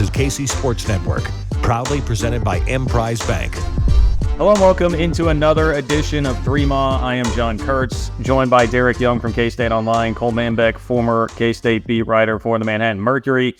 This is KC Sports Network, proudly presented by Emprise Bank. Hello and welcome into another edition of 3Ma. I am John Kurtz, joined by Derek Young from K-State Online, Cole Manbeck, former K-State beat writer for the Manhattan Mercury,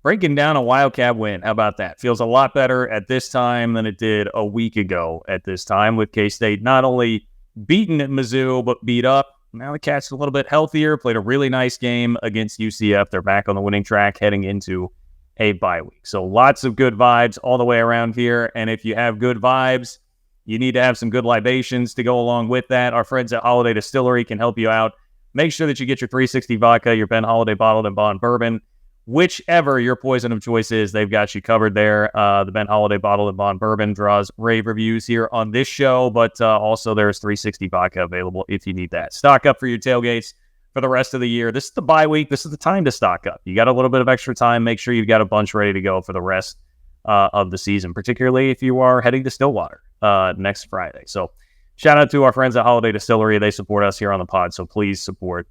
breaking down a Wildcat win. How about that? Feels a lot better at this time than it did a week ago at this time, with K-State not only beaten at Mizzou, but beat up. Now the Cats are a little bit healthier, played a really nice game against UCF. They're back on the winning track heading into a bye week. So lots of good vibes all the way around here. And if you have good vibes, you need to have some good libations to go along with that. Our friends at Holiday Distillery can help you out. Make sure that you get your 360 vodka, your Ben Holiday bottled and bond bourbon. Whichever your poison of choice is, they've got you covered there. The Ben Holiday bottled and bond bourbon draws rave reviews here on this show, but also there's 360 vodka available if you need that. Stock up for your tailgates for the rest of the year. This is the bye week. This is the time to stock up. You got a little bit of extra time. Make sure you've got a bunch ready to go for the rest of the season, particularly if you are heading to Stillwater next Friday. So shout out to our friends at Holiday Distillery. They support us here on the pod, so please support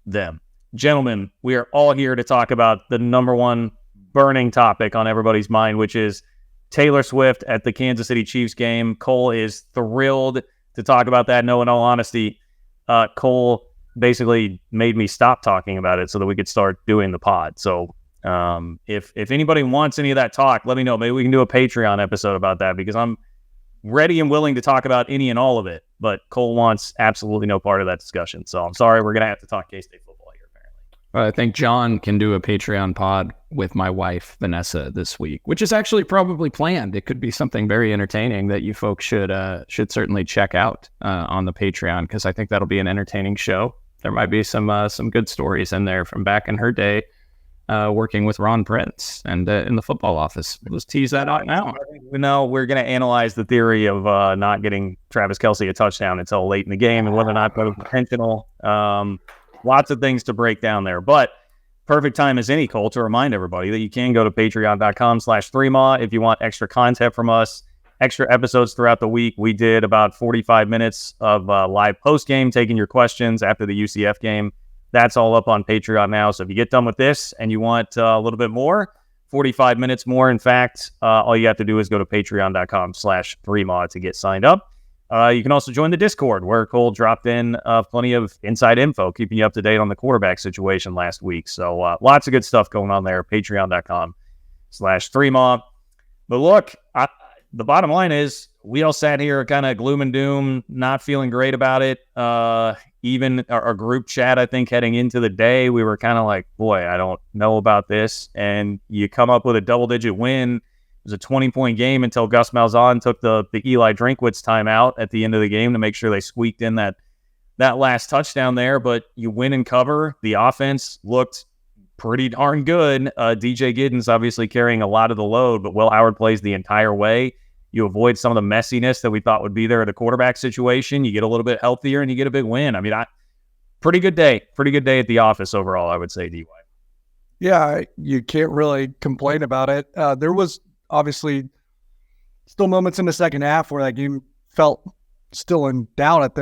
them. Gentlemen, we are all here to talk about the number one burning topic on everybody's mind, which is Taylor Swift at the Kansas City Chiefs game. Cole is thrilled to talk about that. No, in all honesty, Cole basically made me stop talking about it so that we could start doing the pod. So if anybody wants any of that talk, let me know. Maybe we can do a Patreon episode about that, because I'm ready and willing to talk about any and all of it. But Cole wants absolutely no part of that discussion. So I'm sorry, we're going to have to talk K-State football here, apparently. I think John can do a Patreon pod with my wife, Vanessa, this week, which is actually probably planned. It could be something very entertaining that you folks should certainly check out on the Patreon, because I think that'll be an entertaining show. There might be some good stories in there from back in her day, working with Ron Prince and in the football office. Let's tease that out now. No, we're going to analyze the theory of not getting Travis Kelce a touchdown until late in the game and whether or not that was intentional. Lots of things to break down there, but perfect time as any, Cole, to remind everybody that you can go to patreon.com/3ma if you want extra content from us, extra episodes throughout the week. We did about 45 minutes of live post-game, taking your questions after the UCF game. That's all up on Patreon now. So if you get done with this and you want a little bit more, 45 minutes more, in fact, all you have to do is go to patreon.com/3ma to get signed up. You can also join the Discord, where Cole dropped in plenty of inside info, keeping you up to date on the quarterback situation last week. So lots of good stuff going on there. Patreon.com/3ma. But look, the bottom line is we all sat here kind of gloom and doom, not feeling great about it. Even our group chat, I think, heading into the day, we were kind of like, boy, I don't know about this. And you come up with a double-digit win. It was a 20-point game until Gus Malzahn took the Eli Drinkwitz timeout at the end of the game to make sure they squeaked in that last touchdown there. But you win and cover. The offense looked pretty darn good. DJ Giddens obviously carrying a lot of the load, but Will Howard plays the entire way. You avoid some of the messiness that we thought would be there at the quarterback situation. You get a little bit healthier and you get a big win. I mean, pretty good day at the office overall, I would say, DY. Yeah, you can't really complain about it. There was obviously still moments in the second half where that game felt still in doubt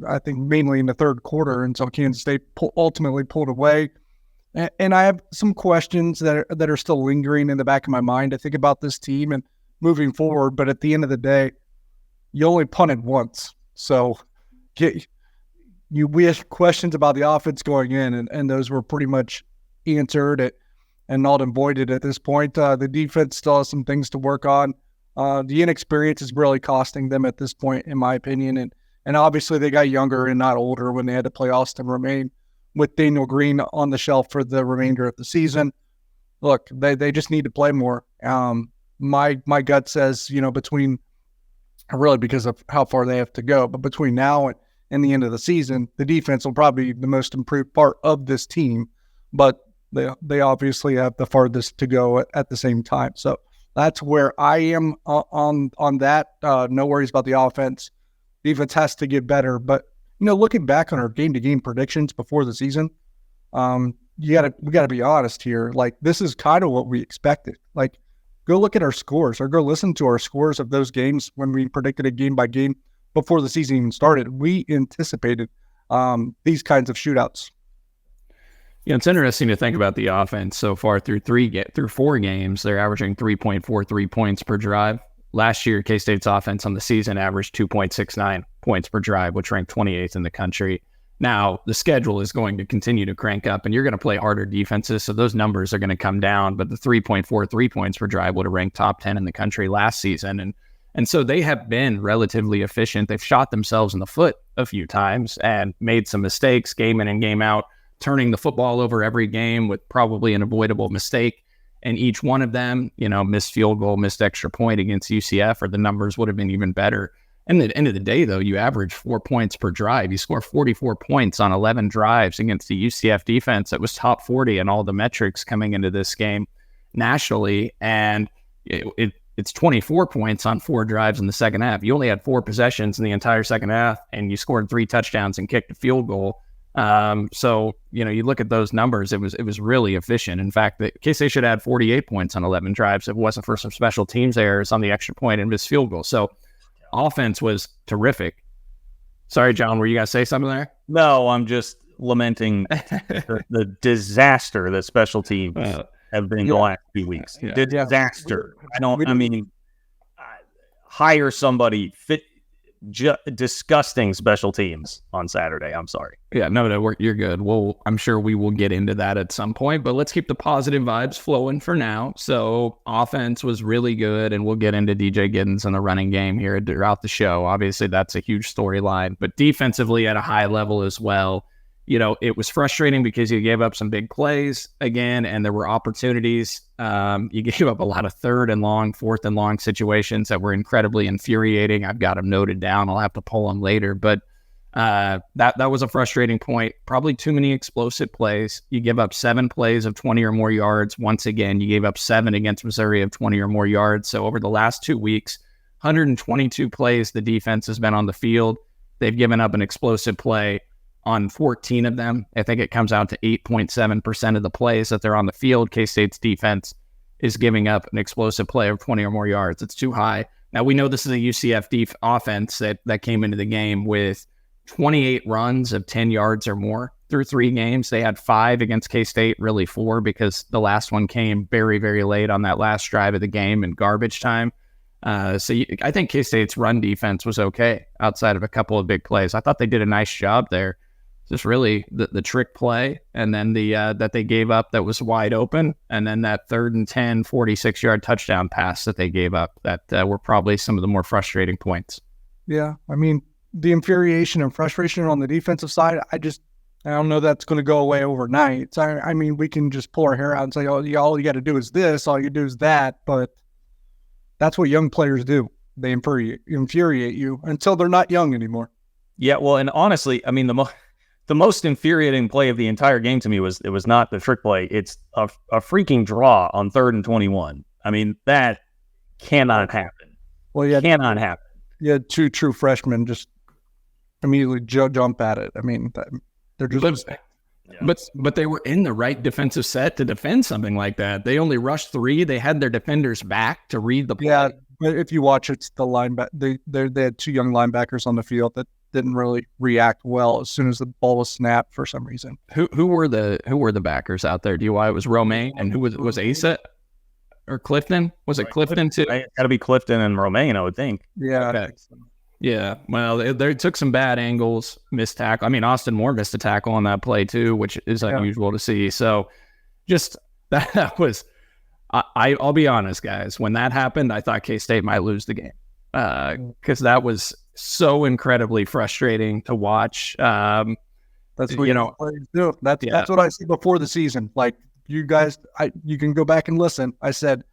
I think mainly in the third quarter until Kansas State ultimately pulled away. And I have some questions that are still lingering in the back of my mind. I think about this team and moving forward, but at the end of the day, you only punted once. So we had questions about the offense going in, and those were pretty much answered and null and voided at this point. The defense still has some things to work on. The inexperience is really costing them at this point, in my opinion. And obviously they got younger and not older when they had to play Austin Romaine with Daniel Green on the shelf for the remainder of the season. Look, they just need to play more. My gut says, between, really because of how far they have to go, but between now and the end of the season, the defense will probably be the most improved part of this team, but they obviously have the farthest to go at the same time. So that's where I am on that. No worries about the offense. Defense has to get better, but looking back on our game-to-game predictions before the season, we got to be honest here. Like, this is kind of what we expected. Like, go look at our scores or go listen to our scores of those games when we predicted it game by game before the season even started. We anticipated these kinds of shootouts. It's interesting to think about the offense so far through 4 games. They're averaging 3.43 points per drive. Last year, K-State's offense on the season averaged 2.69 points per drive, which ranked 28th in the country. Now, the schedule is going to continue to crank up, and you're going to play harder defenses, so those numbers are going to come down. But the 3.43 points per drive would have ranked top 10 in the country last season. And so they have been relatively efficient. They've shot themselves in the foot a few times and made some mistakes game in and game out, turning the football over every game with probably an avoidable mistake. And each one of them, missed field goal, missed extra point against UCF, or the numbers would have been even better. And at the end of the day, though, you average 4 points per drive. You score 44 points on 11 drives against the UCF defense that was top 40 in all the metrics coming into this game nationally. And it's 24 points on 4 drives in the second half. You only had 4 possessions in the entire second half, and you scored 3 touchdowns and kicked a field goal. So, you look at those numbers, it was really efficient. In fact, K-State should have had 48 points on 11 drives if it wasn't for some special teams errors on the extra point and missed field goal. So offense was terrific. Sorry, John, were you going to say something there? No, I'm just lamenting the disaster that special teams have been the last few weeks. Yeah. Disaster. Hire somebody disgusting special teams on Saturday. I'm sorry. Yeah, no, you're good. Well, I'm sure we will get into that at some point, but let's keep the positive vibes flowing for now. So offense was really good, and we'll get into DJ Giddens and the running game here throughout the show. Obviously, that's a huge storyline, but defensively at a high level as well. It was frustrating because you gave up some big plays again, and there were opportunities. You gave up a lot of 3rd and long, 4th and long situations that were incredibly infuriating. I've got them noted down. I'll have to pull them later, but that was a frustrating point. Probably too many explosive plays. You give up 7 plays of 20 or more yards. Once again, you gave up 7 against Missouri of 20 or more yards. So over the last 2 weeks, 122 plays the defense has been on the field. They've given up an explosive play on 14 of them. I think it comes out to 8.7% of the plays that they're on the field. K-State's defense is giving up an explosive play of 20 or more yards. It's too high. Now, we know this is a UCF offense that came into the game with 28 runs of 10 yards or more through 3 games. They had 5 against K-State, really 4, because the last one came very, very late on that last drive of the game in garbage time. I think K-State's run defense was okay outside of a couple of big plays. I thought they did a nice job there. Just really the trick play, and then the that they gave up that was wide open, and then that 3rd and 10, 46-yard touchdown pass that they gave up that were probably some of the more frustrating points. Yeah, I mean, the infuriation and frustration on the defensive side, I don't know that's going to go away overnight. So, I mean, we can just pull our hair out and say, oh, all you got to do is this, all you do is that, but that's what young players do. They infuriate you until they're not young anymore. Yeah, well, and honestly, I mean, the most infuriating play of the entire game to me was not the trick play. It's a freaking draw on 3rd and 21. I mean, that cannot happen. Well, yeah, cannot happen. Yeah, 2 true freshmen just immediately jump at it. I mean, they're just. But they were in the right defensive set to defend something like that. They only rushed 3. They had their defenders back to read the play. Yeah, but if you watch, it's the linebacker. They had 2 young linebackers on the field that didn't really react well as soon as the ball was snapped for some reason. Who were the backers out there? It was Romaine, and who was Asa or Clifton? Was it Clifton too? It's got to be Clifton and Romaine, I would think. Yeah. Okay. Yeah. Well, they took some bad angles, missed tackle. I mean, Austin Moore missed a tackle on that play too, which is unusual to see. So, just that was. I'll be honest, guys. When that happened, I thought K-State might lose the game because that was so incredibly frustrating to watch. That's what players do. That's what I said before the season. Like, you guys, you can go back and listen. I said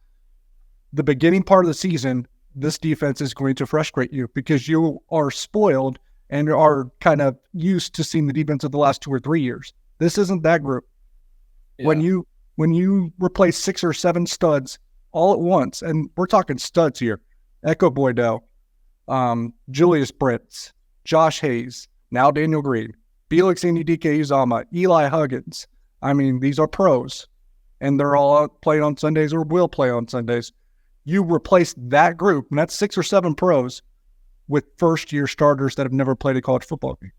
the beginning part of the season, this defense is going to frustrate you because you are spoiled and are kind of used to seeing the defense of the last 2 or 3 years. This isn't that group. Yeah. When you replace 6 or 7 studs all at once, and we're talking studs here, Echo Boydell, Julius Brits, Josh Hayes, now Daniel Green, Felix Ndike-Uzama, Eli Huggins. I mean, these are pros, and they're all playing on Sundays or will play on Sundays. You replace that group, and that's 6 or 7 pros, with first-year starters that have never played a college football game.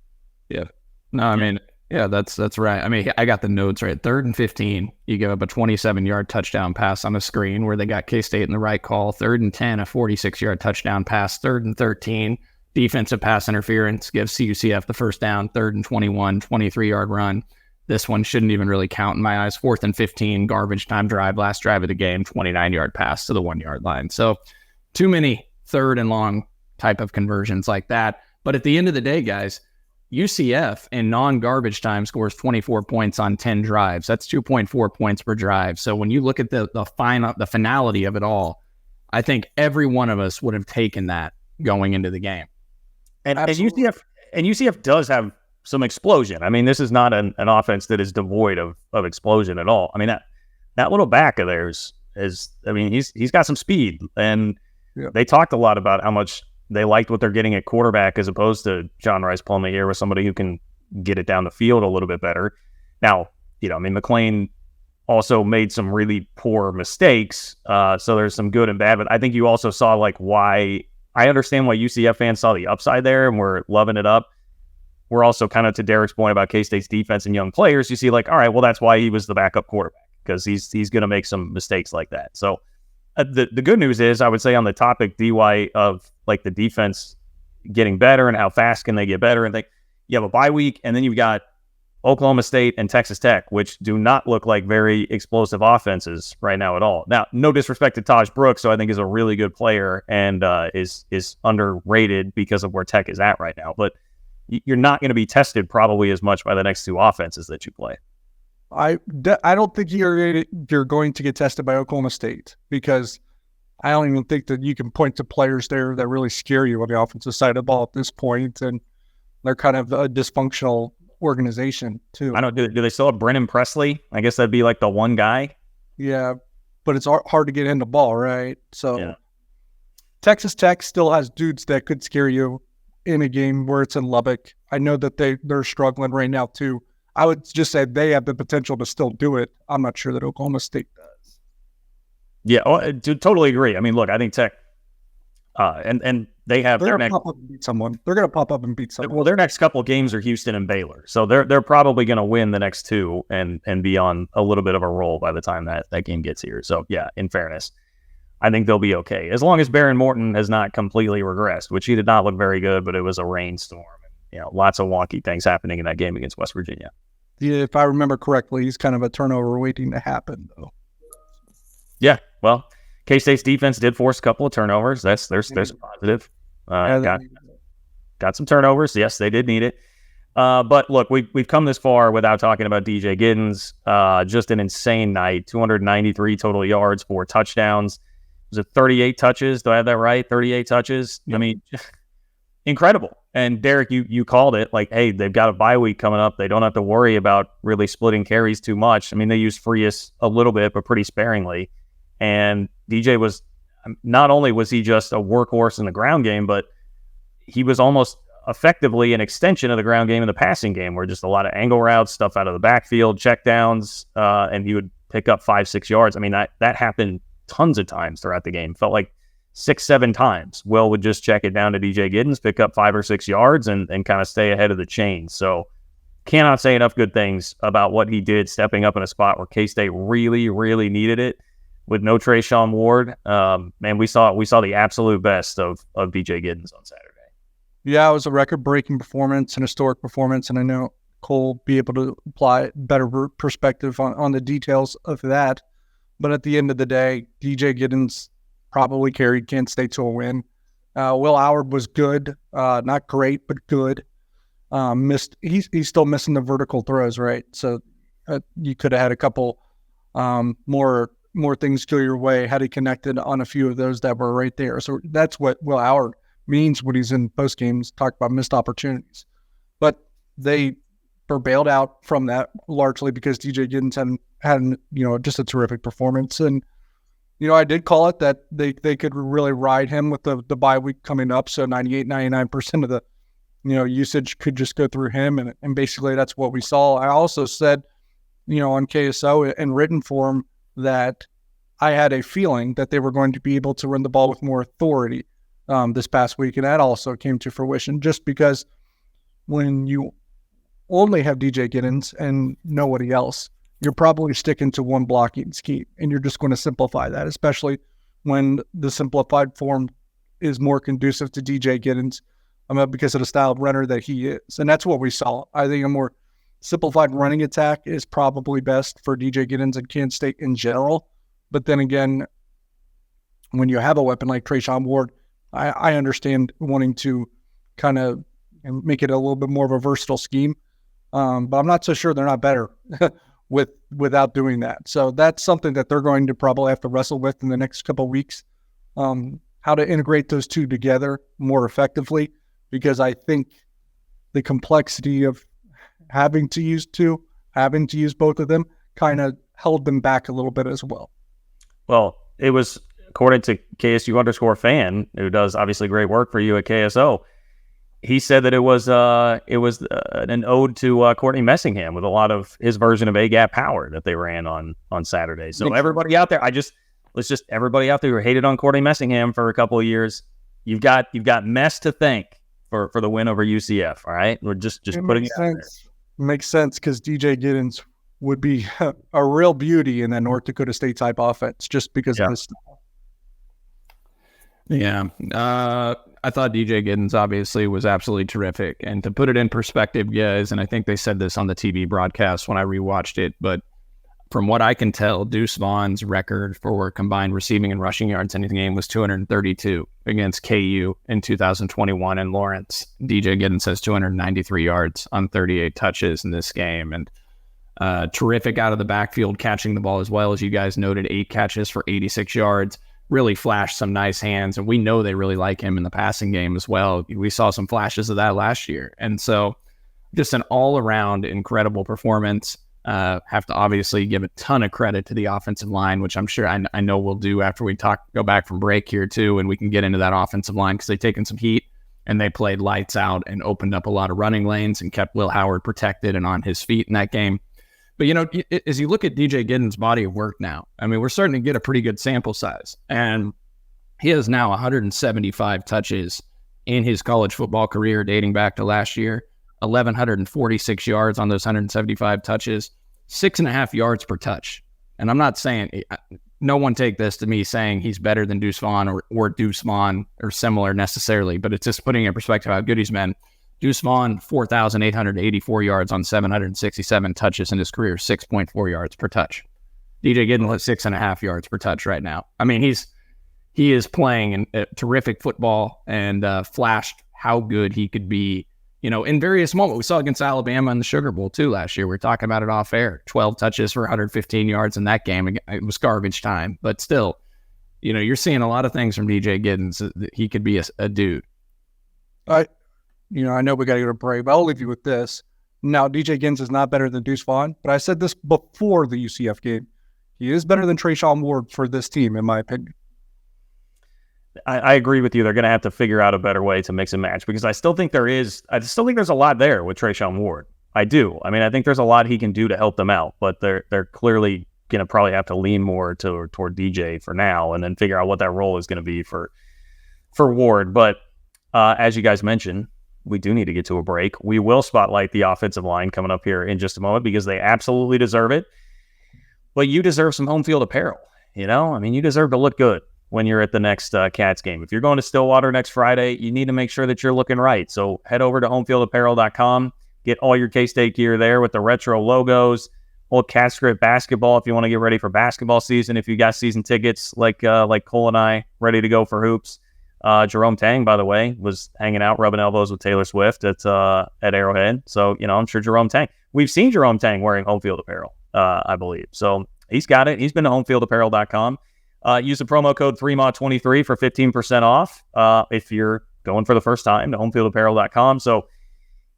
Yeah. No, I mean, Yeah, that's right. I mean, I got the notes right. 3rd and 15, you give up a 27-yard touchdown pass on a screen where they got K-State in the right call. 3rd and 10, a 46-yard touchdown pass. 3rd and 13, defensive pass interference gives UCF the first down. 3rd and 21, 23-yard run. This one shouldn't even really count in my eyes. 4th and 15, garbage time drive, last drive of the game, 29-yard pass to the 1-yard line. So too many 3rd and long type of conversions like that. But at the end of the day, guys, UCF in non-garbage time scores 24 points on 10 drives. That's 2.4 points per drive. So when you look at the finality of it all, I think every one of us would have taken that going into the game. And UCF does have some explosion. I mean, this is not an offense that is devoid of explosion at all. I mean, that little back of theirs he's got some speed, and they talked a lot about how much they liked what they're getting at quarterback as opposed to John Rice Plumlee here with somebody who can get it down the field a little bit better. Now, McLean also made some really poor mistakes, so there's some good and bad, but I think you also saw why I understand why UCF fans saw the upside there and were loving it up. We're also kind of, to Derek's point about K-State's defense and young players, you see all right, well, that's why he was the backup quarterback, because he's going to make some mistakes like that. So the good news is, I would say on the topic, DY, of the defense getting better and how fast can they get better, and you have a bye week, and then you've got Oklahoma State and Texas Tech, which do not look like very explosive offenses right now at all. Now, no disrespect to Taj Brooks, who I think is a really good player and is underrated because of where Tech is at right now, but you're not going to be tested probably as much by the next two offenses that you play. I don't think you're going to get tested by Oklahoma State, because I don't even think that you can point to players there that really scare you on the offensive side of the ball at this point, and they're kind of a dysfunctional organization too. I don't do they still have Brennan Presley? I guess that'd be the one guy. Yeah, but it's hard to get in the ball, right? So yeah. Texas Tech still has dudes that could scare you in a game where it's in Lubbock. I know that they're struggling right now too. I would just say they have the potential to still do it. I'm not sure that Oklahoma State does. Yeah, I totally agree. I mean, look, I think Tech, and they have they're their going to pop up and beat someone. They're going to pop up and beat someone. Well, their next couple of games are Houston and Baylor, so they're probably going to win the next two and be on a little bit of a roll by the time that game gets here. So yeah, in fairness, I think they'll be okay as long as Baron Morton has not completely regressed, which he did not look very good, but it was a rainstorm. And, lots of wonky things happening in that game against West Virginia. Yeah, if I remember correctly, he's kind of a turnover waiting to happen, though. Yeah, well, K-State's defense did force a couple of turnovers. There's positive. Got some turnovers. Yes, they did need it. But look, we've come this far without talking about DJ Giddens. Just an insane night. 293 total yards, 4 touchdowns. Was it 38 touches? Do I have that right? 38 touches. Yep. I mean, incredible. And Derek, you called it. Hey, they've got a bye week coming up. They don't have to worry about really splitting carries too much. I mean, they used Frias a little bit, but pretty sparingly. And DJ was, not only was he just a workhorse in the ground game, but he was almost effectively an extension of the ground game in the passing game, where just a lot of angle routes, stuff out of the backfield, checkdowns, and he would pick up 5-6 yards. I mean, that happened tons of times throughout the game. Felt like 6-7 times. Will would just check it down to DJ Giddens, pick up 5 or 6 yards, and kind of stay ahead of the chain. So cannot say enough good things about what he did, stepping up in a spot where K-State really, really needed it. With no Trayshawn Ward, man, we saw the absolute best of DJ Giddens on Saturday. Yeah, it was a record-breaking performance, an historic performance, and I know Cole will be able to apply better perspective on the details of that. But at the end of the day, DJ Giddens probably carried Kent State to a win. Will Howard was good, not great, but good. He's still missing the vertical throws, right? So you could have had a couple more things go your way had he connected on a few of those that were right there. So that's what Will Howard means when he's in post games, talk about missed opportunities. But they were bailed out from that largely because DJ Giddens had just a terrific performance. And I did call it that they could really ride him with the bye week coming up. So 99% of the usage could just go through him, and basically that's what we saw. I also said on KSO in written form that I had a feeling that they were going to be able to run the ball with more authority this past week, and that also came to fruition just because when you only have DJ Giddens and nobody else, you're probably sticking to one blocking scheme, and you're just going to simplify that, especially when the simplified form is more conducive to DJ Giddens because of the style of runner that he is. And that's what we saw. I think a more simplified running attack is probably best for DJ Giddens and Kansas State in general. But then again, when you have a weapon like Treshaun Ward, I understand wanting to kind of make it a little bit more of a versatile scheme. But I'm not so sure they're not better without doing that. So that's something that they're going to probably have to wrestle with in the next couple of weeks, how to integrate those two together more effectively, because I think the complexity of having to use both of them kind of held them back a little bit as well. Well, it was, according to KSU_fan, who does obviously great work for you at KSO, he said that it was an ode to Courtney Messingham with a lot of his version of A-gap power that they ran on Saturday. So everybody out there, everybody out there who hated on Courtney Messingham for a couple of years, you've got Mess to thank for the win over UCF. All right, we're just putting it out there. Makes sense, because DJ Giddens would be a real beauty in that North Dakota State type offense just because of his style. Yeah. I thought DJ Giddens obviously was absolutely terrific. And to put it in perspective, guys, and I think they said this on the TV broadcast when I rewatched it, but from what I can tell, Deuce Vaughn's record for combined receiving and rushing yards in the game was 232 against KU in 2021 in Lawrence. DJ Giddens has 293 yards on 38 touches in this game. And terrific out of the backfield, catching the ball as well. As you guys noted, 8 catches for 86 yards. Really flashed some nice hands, and we know they really like him in the passing game as well. We saw some flashes of that last year. And so just an all-around incredible performance. Have to obviously give a ton of credit to the offensive line, which I'm sure I know we'll do after we go back from break here too, and we can get into that offensive line because they've taken some heat and they played lights out and opened up a lot of running lanes and kept Will Howard protected and on his feet in that game. But, as you look at DJ Giddens' body of work now, I mean, we're starting to get a pretty good sample size. And he has now 175 touches in his college football career dating back to last year, 1,146 yards on those 175 touches, 6.5 yards per touch. And I'm not saying, no one take this to me saying he's better than Deuce Vaughn or Deuce Vaughn or similar necessarily, but it's just putting in perspective how good he's been. Deuce Vaughn, 4,884 yards on 767 touches in his career, 6.4 yards per touch. DJ Giddens at 6.5 yards per touch right now. I mean, he is playing a terrific football and flashed how good he could be, in various moments. We saw against Alabama in the Sugar Bowl too last year. We were talking about it off air. 12 touches for 115 yards in that game. It was garbage time, but still, you're seeing a lot of things from DJ Giddens. He could be a dude. I know we got to go to break, but I'll leave you with this. Now, DJ Giddens is not better than Deuce Vaughn, but I said this before the UCF game. He is better than Treshaun Ward for this team, in my opinion. I agree with you. They're going to have to figure out a better way to mix and match, because I still think there's a lot there with Treshaun Ward. I do. I mean, I think there's a lot he can do to help them out, but they're clearly going to probably have to lean more toward DJ for now, and then figure out what that role is going to be for Ward. But as you guys mentioned, we do need to get to a break. We will spotlight the offensive line coming up here in just a moment, because they absolutely deserve it. But you deserve some home field apparel. You deserve to look good when you're at the next Cats game. If you're going to Stillwater next Friday, you need to make sure that you're looking right. So head over to homefieldapparel.com. Get all your K-State gear there with the retro logos, old Cat Script basketball if you want to get ready for basketball season. If you got season tickets like Cole and I, ready to go for hoops. Jerome Tang, by the way, was hanging out, rubbing elbows with Taylor Swift at Arrowhead. So, I'm sure Jerome Tang. We've seen Jerome Tang wearing home field apparel, I believe. So he's got it. He's been to homefieldapparel.com. Use the promo code 3MA23 for 15% off if you're going for the first time to homefieldapparel.com. So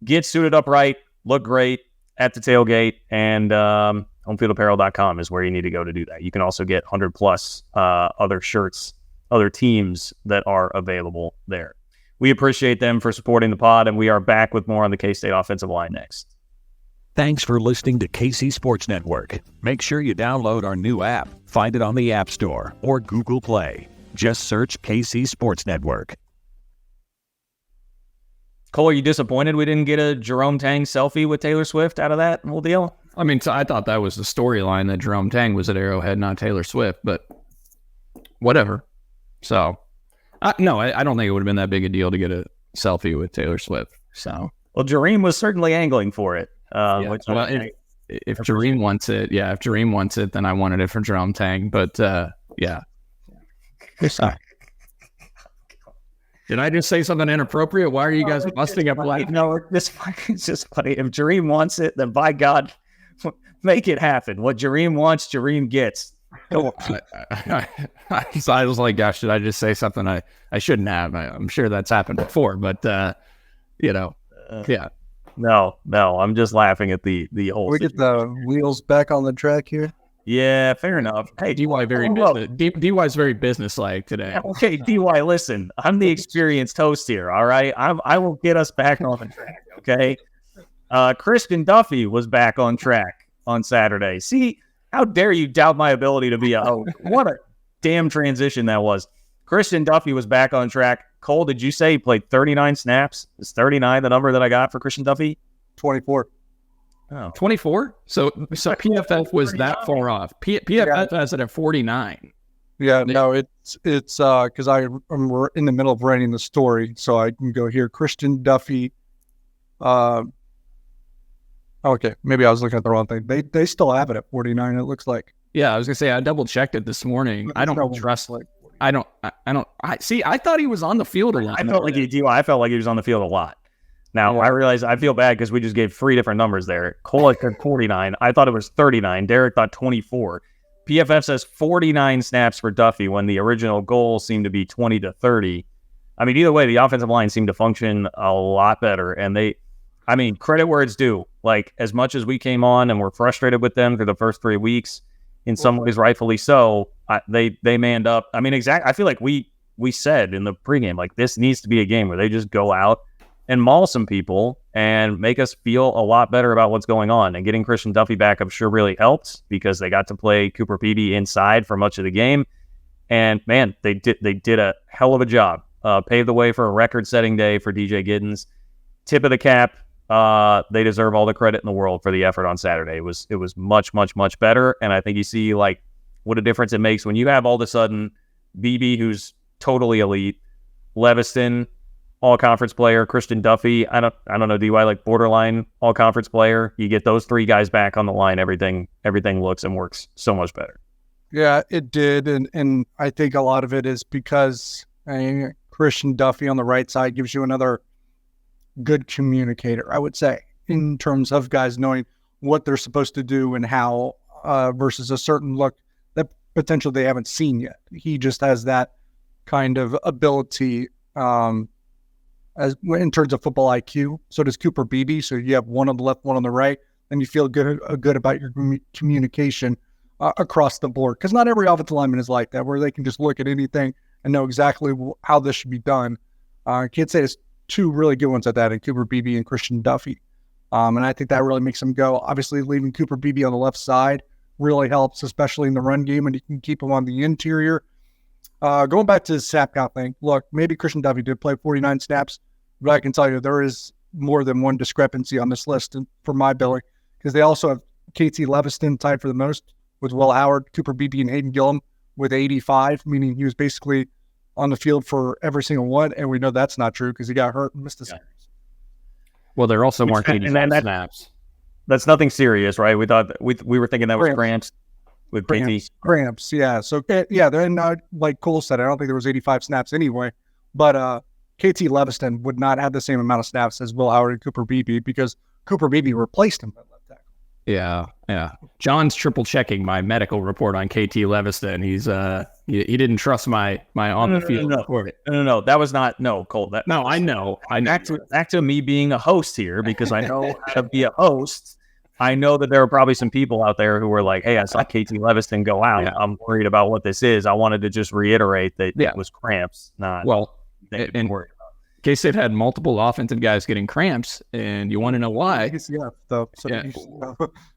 get suited up right, look great at the tailgate, and homefieldapparel.com is where you need to go to do that. You can also get 100+ other shirts, other teams that are available there. We appreciate them for supporting the pod, and we are back with more on the K-State offensive line next. Thanks for listening to KC Sports Network. Make sure you download our new app. Find it on the App Store or Google Play. Just search KC Sports Network. Cole, are you disappointed we didn't get a Jerome Tang selfie with Taylor Swift out of that whole deal? I mean, so I thought that was the storyline, that Jerome Tang was at Arrowhead, not Taylor Swift, but whatever. So, no, I don't think it would have been that big a deal to get a selfie with Taylor Swift. So, well, Jareem was certainly angling for it. If Jareem wants it, if Jareem wants it, then I wanted it for Jerome Tang. But yeah. Did I just say something inappropriate? Why are you guys busting up like? No, it's just funny. If Jareem wants it, then by God, make it happen. What Jareem wants, Jareem gets. Go on. I was like, gosh, did I just say something I shouldn't have? I'm sure that's happened before, but yeah. No, I'm just laughing at the whole. We get the wheels back on the track here. Yeah, fair enough. Hey, DY's very businesslike today. Okay, DY, listen, I'm the experienced host here. All right, I will get us back on the track. Okay, Christian Duffy was back on track on Saturday. See, how dare you doubt my ability to be a host? What a damn transition that was. Christian Duffy was back on track. Cole, did you say he played 39 snaps? Is 39 the number that I got for Christian Duffy? 24. Oh. 24? So PFF was that far off. PFF has it at 49. Yeah, no, it's because I'm in the middle of writing the story, so I can go here. Christian Duffy. Okay, maybe I was looking at the wrong thing. They still have it at 49. It looks like. Yeah, I was gonna say I double checked it this morning. I don't trust. I thought he was on the field a lot. I felt like he was on the field a lot. Now, yeah. I realize I feel bad because we just gave 3 different numbers there. Cole said 49. I thought it was 39. Derek thought 24. PFF says 49 snaps for Duffy when the original goal seemed to be 20 to 30. I mean, either way, the offensive line seemed to function a lot better. And credit where it's due. Like, as much as we came on and were frustrated with them for the first 3 weeks, in some ways rightfully so, they manned up. I mean, I feel like we said in the pregame, like, this needs to be a game where they just go out and maul some people and make us feel a lot better about what's going on. And getting Christian Duffy back, I'm sure, really helped because they got to play Cooper Beebe inside for much of the game. And, man, they did a hell of a job. Paved the way for a record-setting day for DJ Giddens. Tip of the cap. They deserve all the credit in the world for the effort on Saturday. It was much, much, much better. And I think you see, like, what a difference it makes when you have all of a sudden Beebe, who's totally elite, Leviston, all-conference player, Christian Duffy, I don't know, DY, like borderline all-conference player. You get those 3 guys back on the line, everything looks and works so much better. Yeah, it did, and I think a lot of it is because Christian Duffy on the right side gives you another good communicator, I would say, in terms of guys knowing what they're supposed to do and how versus a certain look that potentially they haven't seen yet. He just has that kind of ability as in terms of football IQ. So does Cooper Beebe. So you have one on the left, one on the right, and you feel good about your communication across the board. Because not every offensive lineman is like that, where they can just look at anything and know exactly how this should be done. I can't say there's 2 really good ones at that, in Cooper Beebe and Christian Duffy. And I think that really makes them go. Obviously, leaving Cooper Beebe on the left side really helps, especially in the run game, and you can keep him on the interior. Going back to the snap count thing, look, maybe Christian Duffy did play 49 snaps, but I can tell you there is more than one discrepancy on this list for my billing, because they also have KT Leviston tied for the most with Will Howard, Cooper Beebe, and Hayden Gillum with 85, meaning he was basically on the field for every single one, and we know that's not true because he got hurt and missed a series. Well, there also weren't 85 snaps. That's nothing serious, right? We thought we were thinking that was cramps with KT. Cramps, yeah. So, yeah, then like Cole said, I don't think there was 85 snaps anyway, but KT Leviston would not have the same amount of snaps as Will Howard and Cooper Beebe because Cooper Beebe replaced him at left tackle. Yeah. John's triple checking my medical report on KT Leviston. He's he didn't trust my on the field report. No. That was not Cole. I know. Back to me being a host here because I know how to be a host. I know that there are probably some people out there who were like, "Hey, I saw KT Leviston go out. Yeah. I'm worried about what this is." I wanted to just reiterate that it was cramps, not and worried about. K-State had multiple offensive guys getting cramps, and you want to know why?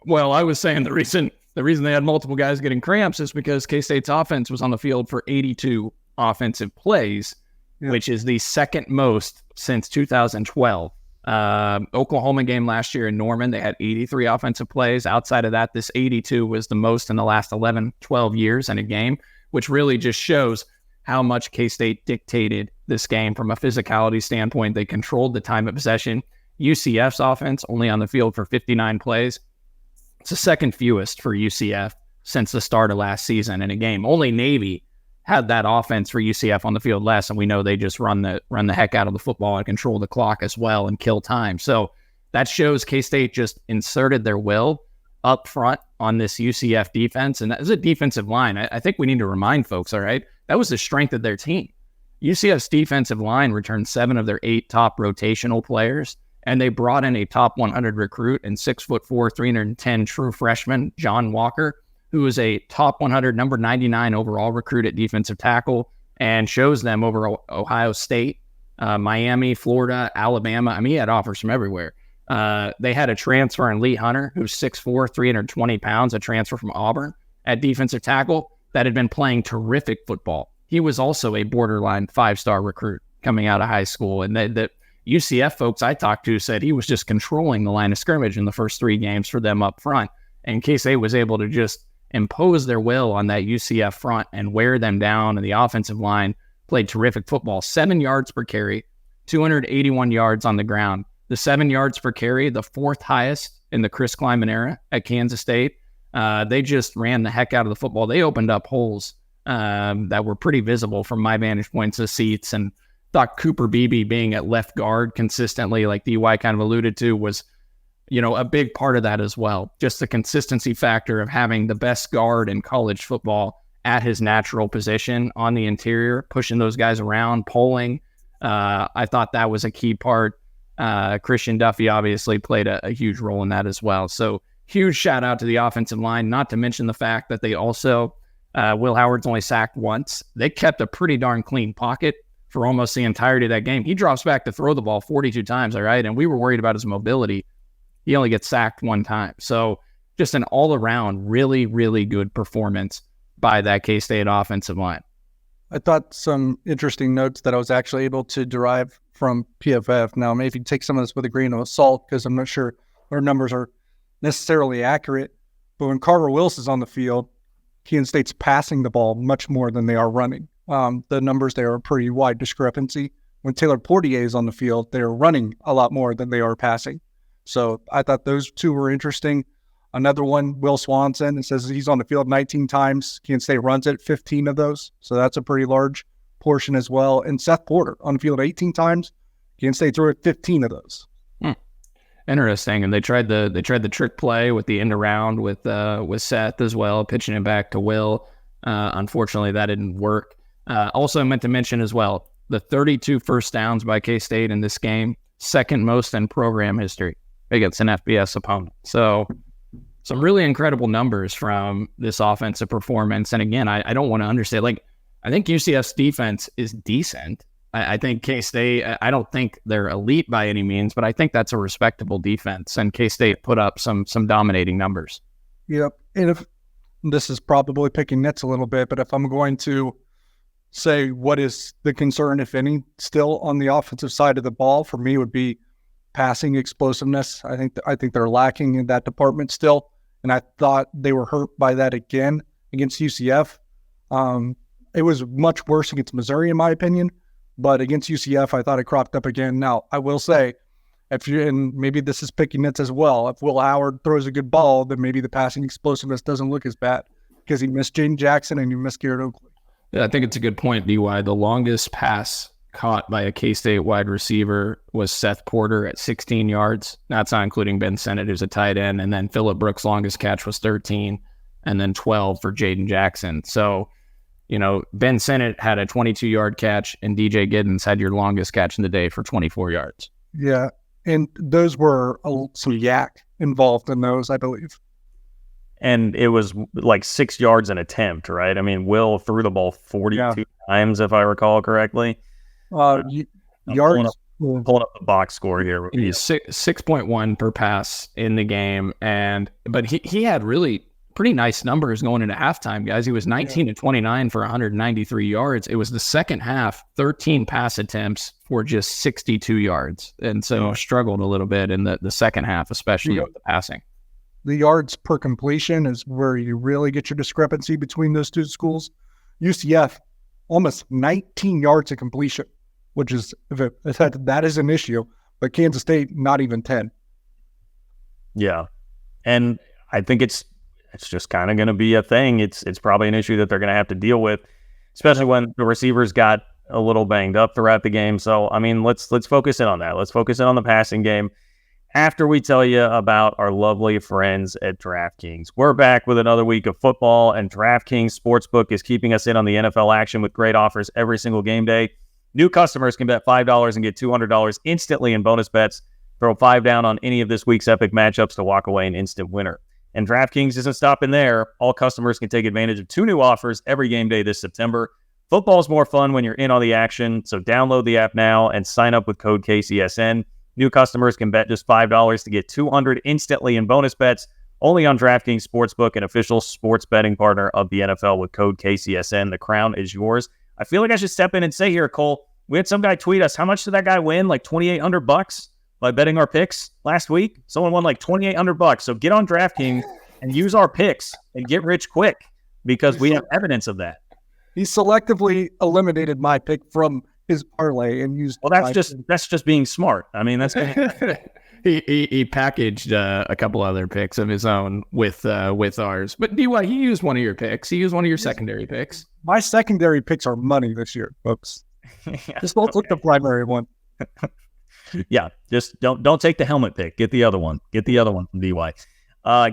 Well, I was saying the reason they had multiple guys getting cramps is because K-State's offense was on the field for 82 offensive plays, which is the second most since 2012. Oklahoma game last year in Norman, they had 83 offensive plays. Outside of that, this 82 was the most in the last 11, 12 years in a game, which really just shows how much K-State dictated this game from a physicality standpoint. They controlled the time of possession. UCF's offense only on the field for 59 plays. It's the second fewest for UCF since the start of last season in a game. Only Navy had that offense for UCF on the field less, and we know they just run the heck out of the football and control the clock as well and kill time. So that shows K-State just inserted their will up front on this UCF defense, and that is a defensive line. I think we need to remind folks, all right, that was the strength of their team. UCF's defensive line returned 7 of their 8 top rotational players, and they brought in a top 100 recruit and 6'4", 310 true freshman, John Walker, who is a top 100, number 99 overall recruit at defensive tackle, and shows them over Ohio State, Miami, Florida, Alabama. I mean, he had offers from everywhere. They had a transfer in Lee Hunter, who's 6'4", 320 pounds, a transfer from Auburn at defensive tackle that had been playing terrific football. He was also a borderline 5-star recruit coming out of high school. And the UCF folks I talked to said he was just controlling the line of scrimmage in the first 3 games for them up front. And K-State was able to just impose their will on that UCF front and wear them down. And the offensive line played terrific football. 7 yards per carry, 281 yards on the ground. The 7 yards per carry, the 4th highest in the Chris Kleiman era at Kansas State. They just ran the heck out of the football. They opened up holes that were pretty visible from my vantage points of seats, and thought Cooper Beebe being at left guard consistently, like DY kind of alluded to, was, a big part of that as well. Just the consistency factor of having the best guard in college football at his natural position on the interior, pushing those guys around, pulling. I thought that was a key part. Christian Duffy obviously played a huge role in that as well. So huge shout out to the offensive line, not to mention the fact that they also, Will Howard's only sacked once. They kept a pretty darn clean pocket for almost the entirety of that game. He drops back to throw the ball 42 times, all right? And we were worried about his mobility. He only gets sacked 1 time. So just an all-around really, really good performance by that K-State offensive line. I thought some interesting notes that I was actually able to derive from PFF. Now, maybe take some of this with a grain of salt because I'm not sure our numbers are necessarily accurate. But when Carter Wills is on the field, Kansas State's passing the ball much more than they are running. The numbers there are a pretty wide discrepancy. When Taylor Portier is on the field, they're running a lot more than they are passing. So I thought those 2 were interesting. Another one, Will Swanson, it says he's on the field 19 times. Kansas State runs it 15 of those. So that's a pretty large portion as well. And Seth Porter on the field 18 times. Kansas State threw it 15 of those. Interesting. And they tried the trick play with the end around with Seth as well, pitching it back to Will. Unfortunately, that didn't work. Also, I meant to mention as well, the 32 first downs by K-State in this game, second most in program history against an FBS opponent. So some really incredible numbers from this offensive performance. And again, I don't want to understate, I think UCF's defense is decent. I think K-State, I don't think they're elite by any means, but I think that's a respectable defense. And K-State put up some dominating numbers. Yep. And if this is probably picking nits a little bit, but if I'm going to say what is the concern, if any, still on the offensive side of the ball, for me would be passing explosiveness. I think they're lacking in that department still. And I thought they were hurt by that again against UCF. It was much worse against Missouri, in my opinion. But against UCF, I thought it cropped up again. Now, I will say, and maybe this is picking nits as well, if Will Howard throws a good ball, then maybe the passing explosiveness doesn't look as bad because he missed Jaden Jackson and he missed Garrett Oakley. Yeah, I think it's a good point, DY. The longest pass caught by a K-State wide receiver was Seth Porter at 16 yards. That's not including Ben Sennett, who's a tight end. And then Phillip Brooks' longest catch was 13, and then 12 for Jaden Jackson. So, Ben Sennett had a 22-yard catch, and DJ Giddens had your longest catch in the day for 24 yards. Yeah, and those were some yak involved in those, I believe. And it was like 6 yards an attempt, right? I mean, Will threw the ball 42 times, if I recall correctly. Yards. Pulling up the box score here. He's 6.1 per pass in the game, but he had really pretty nice numbers going into halftime, guys. He was 19 to 29 for 193 yards. It was the second half, 13 pass attempts for just 62 yards. And so struggled a little bit in the second half, especially with the passing. The yards per completion is where you really get your discrepancy between those two schools. UCF, almost 19 yards of completion, which is, that is an issue, but Kansas State, not even 10. Yeah. And I think it's just kind of going to be a thing. It's probably an issue that they're going to have to deal with, especially when the receivers got a little banged up throughout the game. So, I mean, let's focus in on that. Let's focus in on the passing game after we tell you about our lovely friends at DraftKings. We're back with another week of football, and DraftKings Sportsbook is keeping us in on the NFL action with great offers every single game day. New customers can bet $5 and get $200 instantly in bonus bets. Throw $5 down on any of this week's epic matchups to walk away an instant winner. And DraftKings isn't stopping there. All customers can take advantage of 2 new offers every game day this September. Football's more fun when you're in on the action, so download the app now and sign up with code KCSN. New customers can bet just $5 to get $200 instantly in bonus bets, only on DraftKings Sportsbook, an official sports betting partner of the NFL with code KCSN. The crown is yours. I feel like I should step in and say here, Cole, we had some guy tweet us, how much did that guy win? Like $2,800 by betting our picks last week? Someone won like $2,800. So get on DraftKings and use our picks and get rich quick, because we have evidence of that. He selectively eliminated my pick from his parlay and used. Well, that's just being smart. I mean, that's he packaged a couple other picks of his own with ours. But DY, he used one of your picks. He used one of your secondary picks. My secondary picks are money this year, folks. Just don't look the primary one. Yeah, just don't take the helmet pick. Get the other one. Get the other one from DY.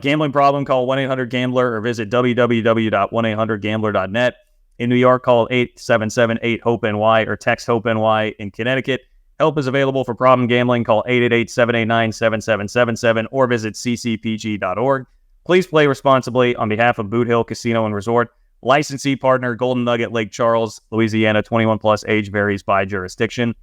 Gambling problem? Call 1-800-GAMBLER or visit www.1800gambler.net. In New York, call 877-8-HOPE-NY or text HOPE-NY. In Connecticut, help is available for problem gambling. Call 888-789-7777 or visit ccpg.org. Please play responsibly on behalf of Boot Hill Casino and Resort. Licensee partner, Golden Nugget, Lake Charles, Louisiana. 21 plus, age varies by jurisdiction.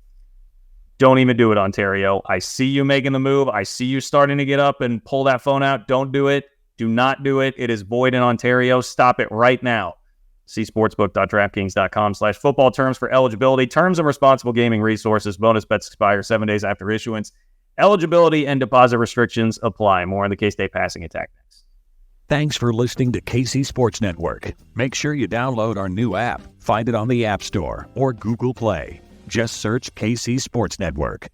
Don't even do it, Ontario. I see you making the move. I see you starting to get up and pull that phone out. Don't do it. Do not do it. It is void in Ontario. Stop it right now. See sportsbook.draftkings.com/football terms for eligibility, terms and responsible gaming resources. Bonus bets expire 7 days after issuance. Eligibility and deposit restrictions apply. More on the K-State passing attack next. Thanks for listening to KC Sports Network. Make sure you download our new app. Find it on the App Store or Google Play. Just search KC Sports Network.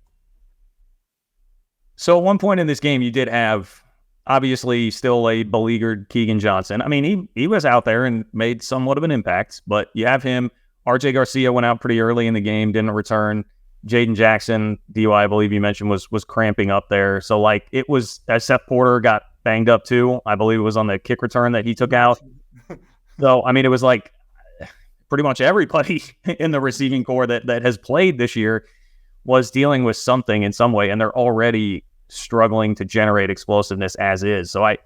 So at one point in this game, you did have, obviously, still a beleaguered Keegan Johnson. I mean, he was out there and made somewhat of an impact, but you have him. RJ Garcia went out pretty early in the game, didn't return. Jaden Jackson, DY, I believe you mentioned, was cramping up there. So, like, it was, as Seth Porter got banged up too. I believe it was on the kick return that he took out. So, I mean, it was like pretty much everybody in the receiving corps that has played this year was dealing with something in some way, and they're already struggling to generate explosiveness as is. So I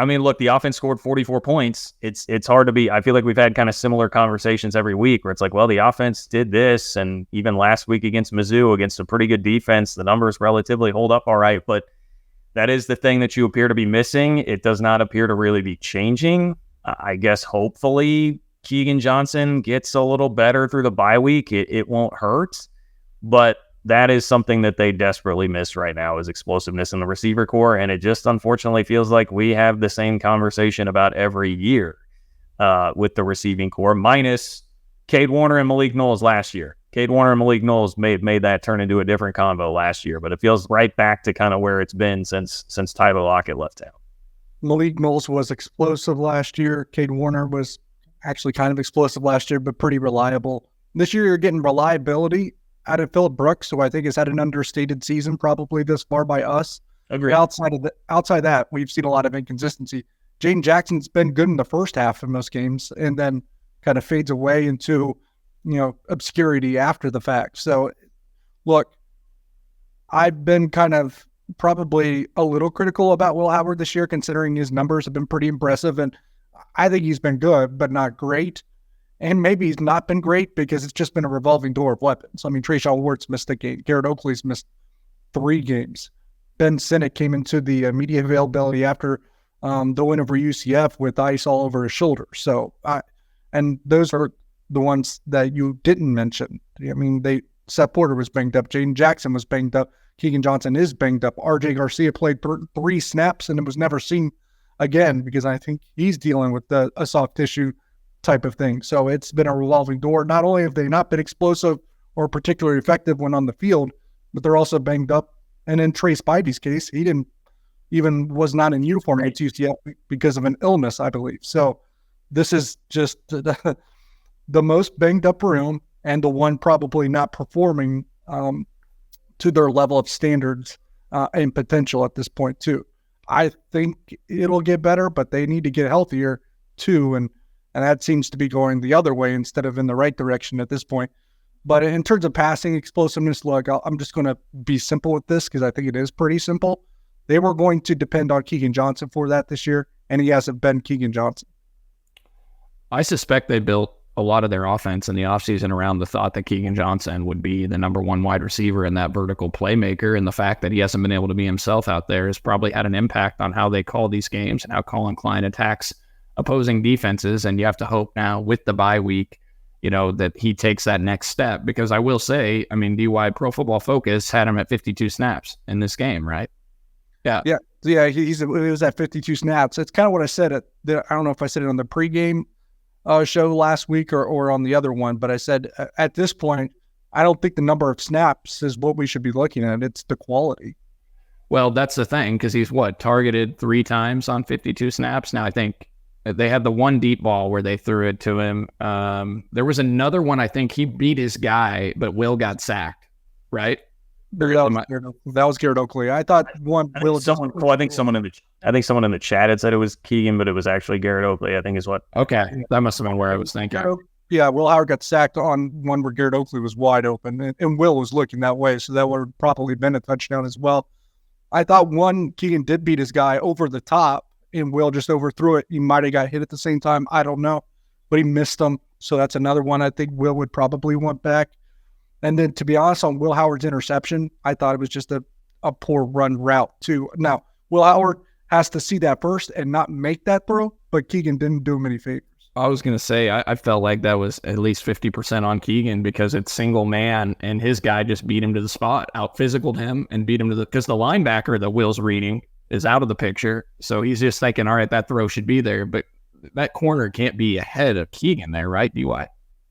mean, look, the offense scored 44 points. It's hard to be. I feel like we've had kind of similar conversations every week where it's like, well, the offense did this, and even last week against Mizzou, against a pretty good defense, the numbers relatively hold up all right, but that is the thing that you appear to be missing. It does not appear to really be changing. I guess hopefully Keegan Johnson gets a little better through the bye week. It won't hurt, but that is something that they desperately miss right now, is explosiveness in the receiver corps, and it just unfortunately feels like we have the same conversation about every year with the receiving corps, minus Cade Warner and Malik Knowles last year. Cade Warner and Malik Knowles made that turn into a different convo last year, but it feels right back to kind of where it's been since Tyler Lockett left town. Malik Knowles was explosive last year. Cade Warner was actually kind of explosive last year, but pretty reliable. This year, you're getting reliability out of Phillip Brooks, who I think has had an understated season probably this far by us. Agreed. Outside that, we've seen a lot of inconsistency. Jaden Jackson's been good in the first half of most games, and then kind of fades away into, obscurity after the fact. So, look, I've been kind of probably a little critical about Will Howard this year, considering his numbers have been pretty impressive, and I think he's been good, but not great. And maybe he's not been great because it's just been a revolving door of weapons. I mean, Trayshawn Wart's missed a game. Garrett Oakley's missed 3 games. Ben Sinnott came into the media availability after the win over UCF with ice all over his shoulder. So, and those are the ones that you didn't mention. I mean, Seth Porter was banged up. Jaden Jackson was banged up. Keegan Johnson is banged up. RJ Garcia played 3 snaps and it was never seen again because I think he's dealing with a soft tissue type of thing. So it's been a revolving door. Not only have they not been explosive or particularly effective when on the field, but they're also banged up. And in Trey Spivey's case, he was not in uniform at UCF because of an illness, I believe. So this is just the most banged up room and the one probably not performing to their level of standards and potential at this point too. I think it'll get better, but they need to get healthier too. And that seems to be going the other way instead of in the right direction at this point. But in terms of passing explosiveness, look, I'm just going to be simple with this because I think it is pretty simple. They were going to depend on Keegan Johnson for that this year, and he hasn't been Keegan Johnson. I suspect they built a lot of their offense in the offseason around the thought that Keegan Johnson would be the number one wide receiver and that vertical playmaker, and the fact that he hasn't been able to be himself out there has probably had an impact on how they call these games and how Colin Klein attacks opposing defenses. And you have to hope now with the bye week, that he takes that next step, because I will say, I mean, DY Pro Football Focus had him at 52 snaps in this game, right? Yeah. He was at 52 snaps. It's kind of what I said I don't know if I said it on the pregame show last week or on the other one, but I said at this point, I don't think the number of snaps is what we should be looking at. It's the quality. Well, that's the thing, because he's targeted 3 times on 52 snaps. Now, I think they had the one deep ball where they threw it to him. There was another one, I think he beat his guy, but Will got sacked, right? That was Garrett Oakley. I thought one. I think someone in the chat had said it was Keegan, but it was actually Garrett Oakley, I think is what. Okay, that must have been where I was thinking. Yeah, Will Howard got sacked on one where Garrett Oakley was wide open, and Will was looking that way, so that would have probably been a touchdown as well. I thought Keegan did beat his guy over the top, and Will just overthrew it. He might have got hit at the same time. I don't know, but he missed him, so that's another one I think Will would probably want back. And then, to be honest, on Will Howard's interception, I thought it was just a poor run route, too. Now, Will Howard has to see that first and not make that throw, but Keegan didn't do him any favors. I was going to say, I felt like that was at least 50% on Keegan, because it's single man, and his guy just beat him to the spot, out-physicaled him, and beat him to because the linebacker that Will's reading is out of the picture. So he's just thinking, all right, that throw should be there. But that corner can't be ahead of Keegan there, right, DY?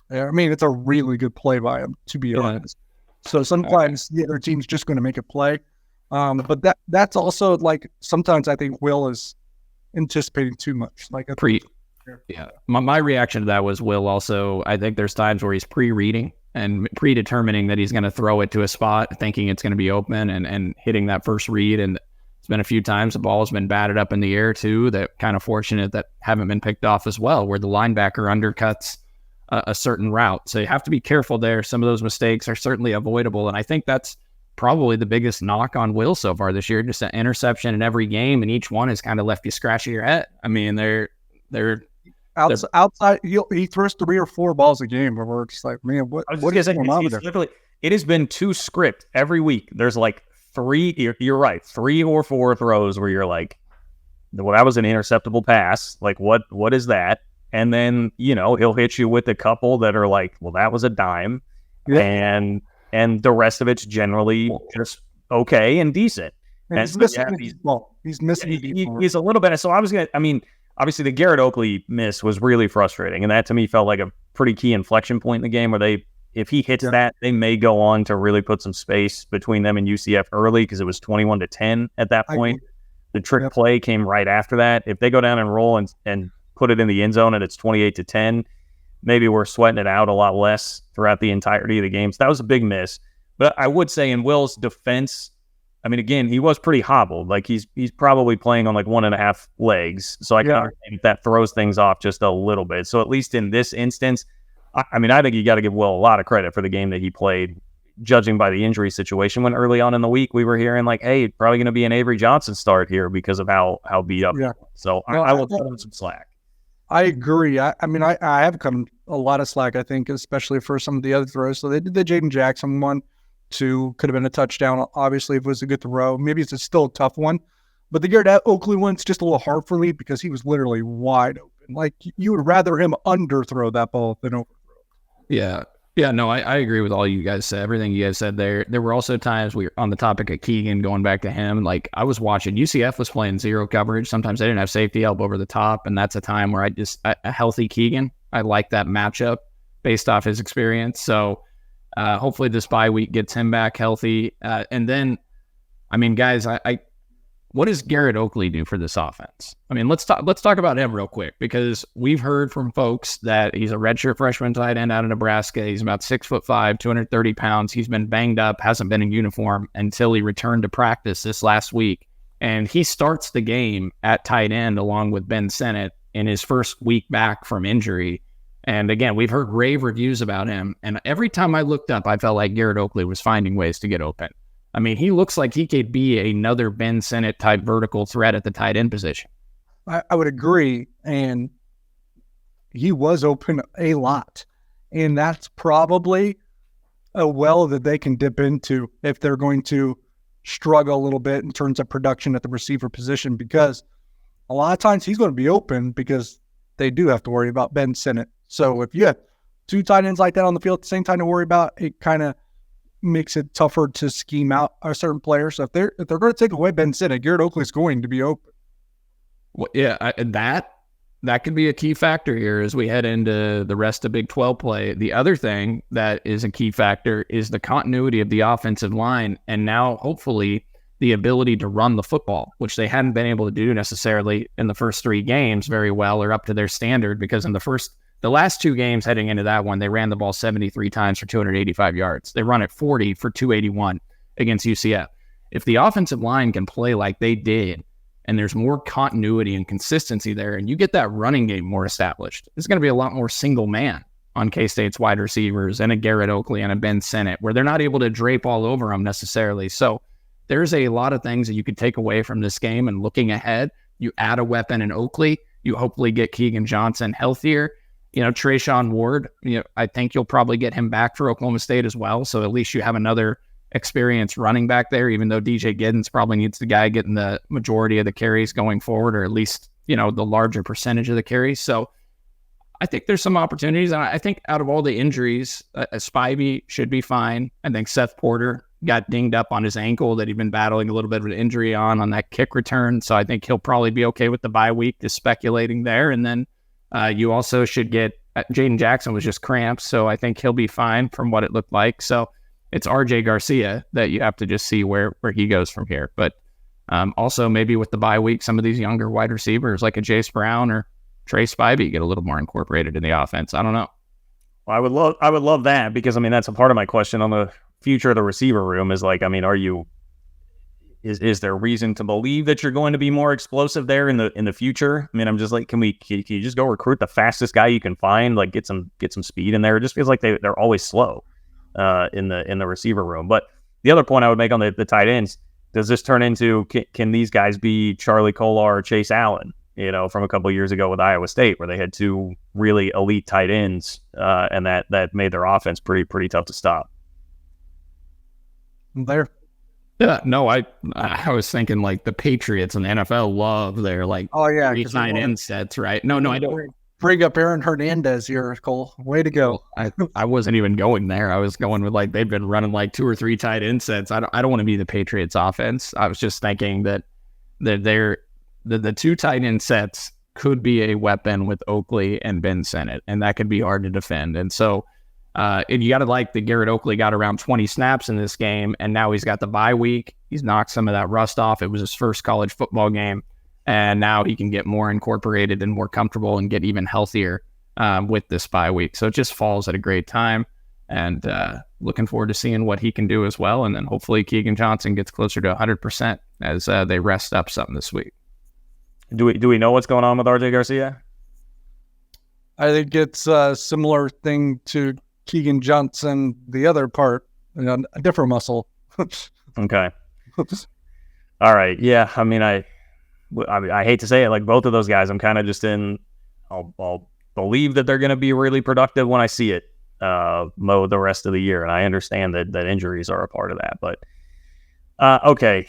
Yeah, I mean, it's a really good play by him, to be honest. So sometimes the other team's just going to make a play. But that's also, like, sometimes I think Will is anticipating too much. My reaction to that was Will also, I think there's times where he's pre-reading and predetermining that he's going to throw it to a spot, thinking it's going to be open and hitting that first read. And it's been a few times the ball has been batted up in the air, too, that kind of fortunate that haven't been picked off as well, where the linebacker undercuts a certain route. So you have to be careful there. Some of those mistakes are certainly avoidable. And I think that's probably the biggest knock on Will so far this year, just an interception in every game. And each one has kind of left you scratching your head. I mean, they're outside. He throws 3 or 4 balls a game where we're just like, man, what is going on there? Literally, it has been 2 script every week. There's like 3, you're right, 3 or 4 throws where you're like, well, that was an interceptable pass. Like, what is that? And then, he'll hit you with a couple that are like, well, that was a dime. Yeah. And the rest of it's generally just okay and decent. And he's missing the ball. He's missing the ball. He's a little bit. So obviously the Garrett Oakley miss was really frustrating. And that to me felt like a pretty key inflection point in the game where if he hits that, they may go on to really put some space between them and UCF early, because it was 21-10 at that point. The trick play came right after that. If they go down and roll and put it in the end zone and it's 28-10, maybe we're sweating it out a lot less throughout the entirety of the game. So that was a big miss. But I would say in Will's defense, I mean, again, he was pretty hobbled. Like he's probably playing on like 1.5 legs. So I kind of think that throws things off just a little bit. So at least in this instance, I think you got to give Will a lot of credit for the game that he played, judging by the injury situation. When early on in the week we were hearing like, hey, probably going to be an Avery Johnson start here because of how beat up. Yeah. So I will cut him some slack. I agree. I have come a lot of slack, I think, especially for some of the other throws. So they did the Jaden Jackson one, 2 could have been a touchdown. Obviously, if it was a good throw, maybe it's still a tough one. But the Garrett Oakley one's just a little hard for me because he was literally wide open. Like, you would rather him underthrow that ball than overthrow. Yeah. Yeah, no, I agree with all you guys said, everything you guys said there. There were also times we were on the topic of Keegan, going back to him. Like, I was watching, UCF was playing zero coverage. Sometimes they didn't have safety help over the top, and that's a time where a healthy Keegan, I like that matchup based off his experience. So hopefully this bye week gets him back healthy. And then, I mean, guys, what does Garrett Oakley do for this offense? I mean, let's talk about him real quick, because we've heard from folks that he's a redshirt freshman tight end out of Nebraska. He's about 6'5", 230 pounds. He's been banged up, hasn't been in uniform until he returned to practice this last week. And he starts the game at tight end along with Ben Sennett in his first week back from injury. And again, we've heard rave reviews about him. And every time I looked up, I felt like Garrett Oakley was finding ways to get open. I mean, he looks like he could be another Ben Sennett type vertical threat at the tight end position. I would agree. And he was open a lot. And that's probably a well that they can dip into if they're going to struggle a little bit in terms of production at the receiver position, because a lot of times he's going to be open because they do have to worry about Ben Sennett. So if you have two tight ends like that on the field at the same time to worry about, it kind of makes it tougher to scheme out a certain player. So if they're going to take away Ben Sennett, Garrett Oakley is going to be open. Well, yeah, that could be a key factor here as we head into the rest of Big 12 play. The other thing that is a key factor is the continuity of the offensive line, and now hopefully the ability to run the football, which they hadn't been able to do necessarily in the first three games very well or up to their standard, because in the last two games heading into that one, they ran the ball 73 times for 285 yards. They run it 40 for 281 against UCF. If the offensive line can play like they did, and there's more continuity and consistency there, and you get that running game more established, there's going to be a lot more single man on K-State's wide receivers and a Garrett Oakley and a Ben Sennett, where they're not able to drape all over them necessarily. So there's a lot of things that you could take away from this game, and looking ahead, you add a weapon in Oakley, you hopefully get Keegan Johnson healthier. You know, Trayshawn Ward, I think you'll probably get him back for Oklahoma State as well. So at least you have another experienced running back there, even though DJ Giddens probably needs the guy getting the majority of the carries going forward, or at least, the larger percentage of the carries. So I think there's some opportunities. And I think out of all the injuries, Spivey should be fine. I think Seth Porter got dinged up on his ankle that he'd been battling a little bit of an injury on that kick return. So I think he'll probably be okay with the bye week, just speculating there. And then you also should get Jaden Jackson was just cramps, so I think he'll be fine from what it looked like. So it's RJ Garcia that you have to just see where he goes from here. But also maybe with the bye week, some of these younger wide receivers like a Jace Brown or Trey Spivey get a little more incorporated in the offense. I don't know. Well, I would love that, because that's a part of my question on the future of the receiver room is like, is there reason to believe that you're going to be more explosive there in the future? I'm just like, can you just go recruit the fastest guy you can find, like get some speed in there? It just feels like they're always slow in the receiver room. But the other point I would make on the tight ends, does this turn into, can these guys be Charlie Kolar or Chase Allen, from a couple of years ago with Iowa State, where they had two really elite tight ends and that made their offense pretty tough to stop? There. Yeah, no, I was thinking like the Patriots and the NFL love their three tight end sets, right? No, I don't. Bring up Aaron Hernandez here, Cole. Way to go. I wasn't even going there. I was going with they've been running two or three tight end sets. I don't want to be the Patriots offense. I was just thinking that the two tight end sets could be a weapon with Oakley and Ben Sennett, and that could be hard to defend. And so and you got to like that Garrett Oakley got around 20 snaps in this game, and now he's got the bye week. He's knocked some of that rust off. It was his first college football game, and now he can get more incorporated and more comfortable and get even healthier with this bye week. So it just falls at a great time, and looking forward to seeing what he can do as well. And then hopefully Keegan Johnson gets closer to 100% as they rest up something this week. Do we know what's going on with RJ Garcia? I think it's a similar thing to Keegan Johnson, the other part, a different muscle. Okay. All right. Yeah. I hate to say it, like both of those guys, I'm kind of just I'll believe that they're going to be really productive when I see it mode the rest of the year. And I understand that injuries are a part of that, but okay.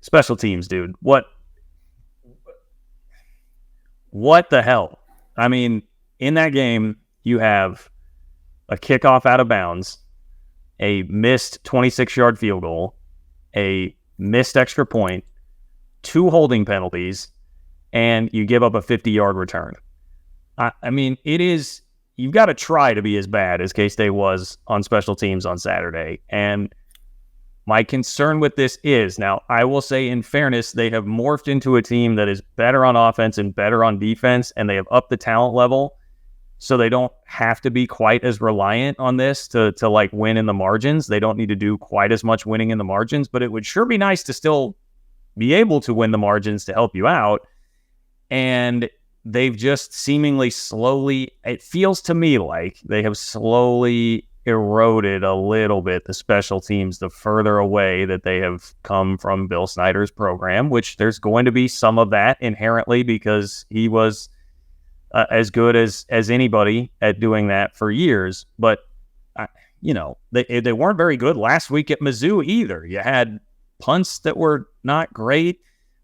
Special teams, dude. What the hell? I mean, in that game, you have a kickoff out of bounds, a missed 26-yard field goal, a missed extra point, 2 holding penalties, and you give up a 50-yard return. I mean, you've got to try to be as bad as K-State was on special teams on Saturday. And my concern with this is, now, I will say in fairness, they have morphed into a team that is better on offense and better on defense, and they have upped the talent level, so they don't have to be quite as reliant on this to like win in the margins. They don't need to do quite as much winning in the margins, but it would sure be nice to still be able to win the margins to help you out. And they've just seemingly slowly, it feels to me like they have slowly eroded a little bit the special teams the further away that they have come from Bill Snyder's program, which there's going to be some of that inherently because he was as good as anybody at doing that for years. But, they weren't very good last week at Mizzou either. You had punts that were not great.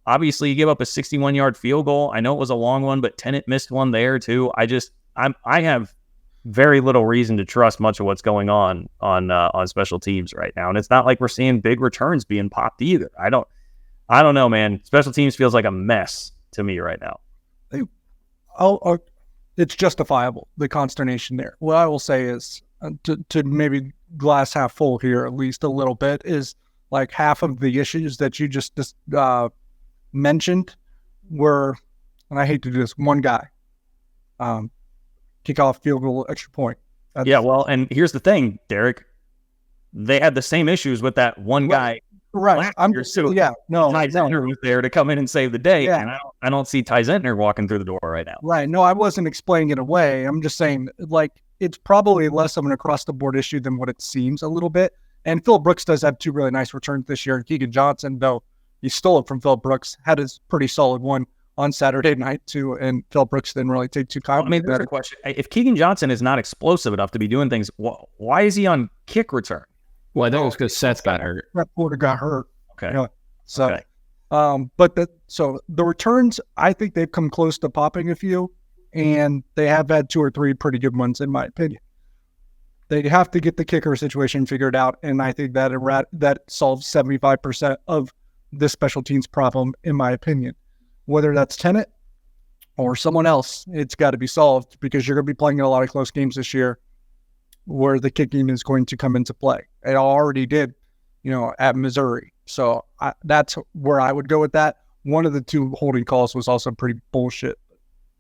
Obviously, you give up a 61-yard field goal. I know it was a long one, but Tennant missed one there too. I have very little reason to trust much of what's going on special teams right now, and it's not like we're seeing big returns being popped either. I don't know, man. Special teams feels like a mess to me right now. It's justifiable, the consternation there. What I will say is, to maybe glass half full here at least a little bit, is like half of the issues that you just mentioned were, and I hate to do this, one guy, kickoff, field goal, extra point. Well, and here's the thing, Derek. They had the same issues with that one guy. Right. Ty Zentner was there to come in and save the day, and I don't see Ty Zentner walking through the door right now. Right. No, I wasn't explaining it away. I'm just saying, like, it's probably less of an across-the-board issue than what it seems a little bit. And Phil Brooks does have 2 really nice returns this year. And Keegan Johnson, though he stole it from Phil Brooks, had his pretty solid one on Saturday night, too. And Phil Brooks didn't really take too kindly. I mean, there's a question. If Keegan Johnson is not explosive enough to be doing things, why is he on kick return? Well, I think it was because Seth got hurt. Brett Porter got hurt. Okay. So the returns, I think they've come close to popping a few, and they have had 2 or 3 pretty good ones, in my opinion. They have to get the kicker situation figured out, and I think that solves 75% of the special teams problem, in my opinion. Whether that's Tennant or someone else, it's got to be solved because you're going to be playing in a lot of close games this year where the kicking is going to come into play. It already did, at Missouri. So that's where I would go with that. One of the 2 holding calls was also pretty bullshit.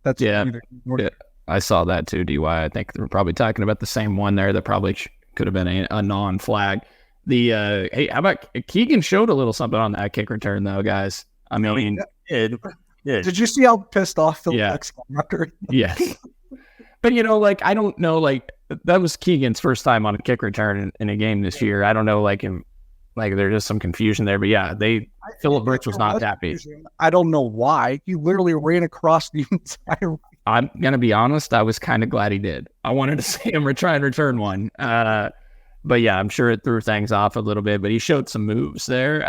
I saw that too, DY. I think we're probably talking about the same one there that probably could have been a non-flag. Hey, how about Keegan showed a little something on that kick return though, guys. I mean, did you see how pissed off Phil Brooks got after? Yes. But I don't know, that was Keegan's first time on a kick return in a game this year. I don't know, there's just some confusion there. But yeah, Philip Brooks was not happy. I don't know why. He literally ran across the entire. I'm gonna be honest. I was kind of glad he did. I wanted to see him try and return one. But yeah, I'm sure it threw things off a little bit. But he showed some moves there.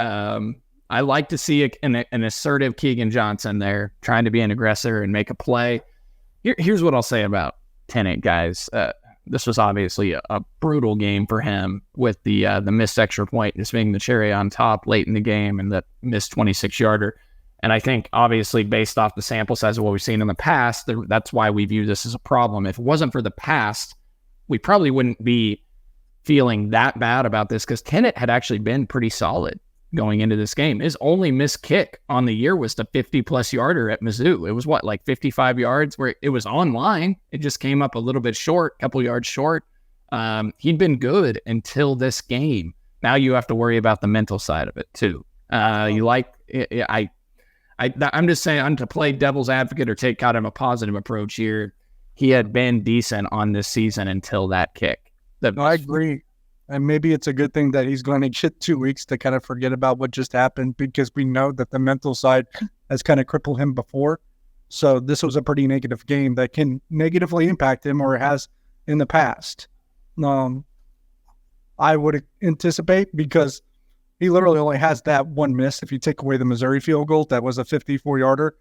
I like to see an assertive Keegan Johnson there, trying to be an aggressor and make a play. Here's what I'll say about Tennant, guys. This was obviously a brutal game for him with the missed extra point just being the cherry on top late in the game and the missed 26-yarder. And I think, obviously, based off the sample size of what we've seen in the past, that's why we view this as a problem. If it wasn't for the past, we probably wouldn't be feeling that bad about this because Tennant had actually been pretty solid going into this game. His only missed kick on the year was the 50-plus yarder at Mizzou. It was 55 yards where it was online. It just came up a little bit short, a couple yards short. He'd been good until this game. Now you have to worry about the mental side of it too. I'm just saying, to play devil's advocate or take kind of a positive approach here, he had been decent on this season until that kick. I agree. And maybe it's a good thing that he's going to get 2 weeks to kind of forget about what just happened because we know that the mental side has kind of crippled him before. So this was a pretty negative game that can negatively impact him or has in the past. I would anticipate because He literally only has that one miss if you take away the Missouri field goal. That was a 54-yarder.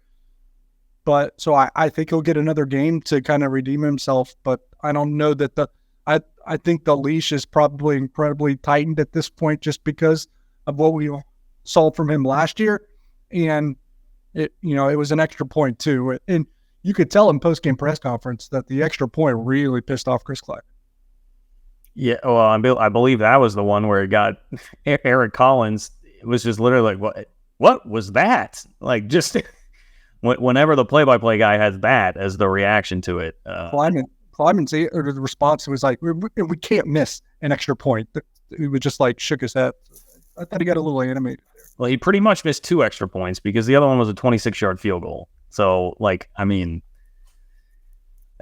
But so I think he'll get another game to kind of redeem himself. But I don't know that I think the leash is probably incredibly tightened at this point just because of what we saw from him last year. And it was an extra point too. And you could tell in post-game press conference that the extra point really pissed off Chris Klein. Yeah, well, I believe that was the one where it got Eric Collins. It was just literally like, what was that? Like, just whenever the play-by-play guy has that as the reaction to it. Kleiman's the response was like, we can't miss an extra point. He was just like shook his head. I thought he got a little animated there. Well, he pretty much missed 2 extra points because the other one was a 26-yard field goal. So, like, I mean,